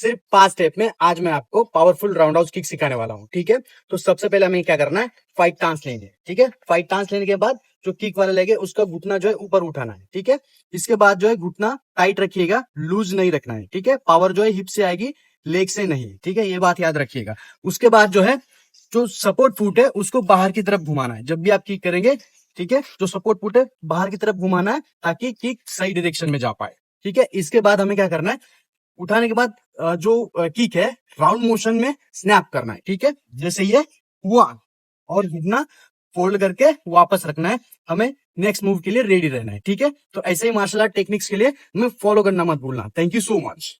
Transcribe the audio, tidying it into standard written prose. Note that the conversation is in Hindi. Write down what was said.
सिर्फ 5 स्टेप में आज मैं आपको पावरफुल राउंड हाउस किक सिखाने वाला हूँ। ठीक है, तो सबसे पहले हमें क्या करना है, 5 टांस लेंगे। ठीक है, 5 टांस लेने के बाद जो किक वाला लेंगे उसका घुटना जो है ऊपर उठाना है। ठीक है, इसके बाद जो है घुटना टाइट रखिएगा, लूज नहीं रखना है। ठीक है, पावर जो है हिप से आएगी, लेग से नहीं। ठीक है, ये बात याद रखिएगा। उसके बाद जो है जो सपोर्ट फुट है उसको बाहर की तरफ घुमाना है जब भी आप किक करेंगे। ठीक है, जो सपोर्ट फुट है बाहर की तरफ घुमाना है ताकि किक सही डायरेक्शन में जा पाए। ठीक है, इसके बाद हमें क्या करना है, उठाने के बाद जो किक है राउंड मोशन में स्नैप करना है। ठीक है, जैसे ये हुआ और हिलना, फोल्ड करके वापस रखना है। हमें नेक्स्ट मूव के लिए रेडी रहना है। ठीक है, तो ऐसे ही मार्शल आर्ट टेक्निक्स के लिए हमें फॉलो करना मत भूलना। Thank you so much.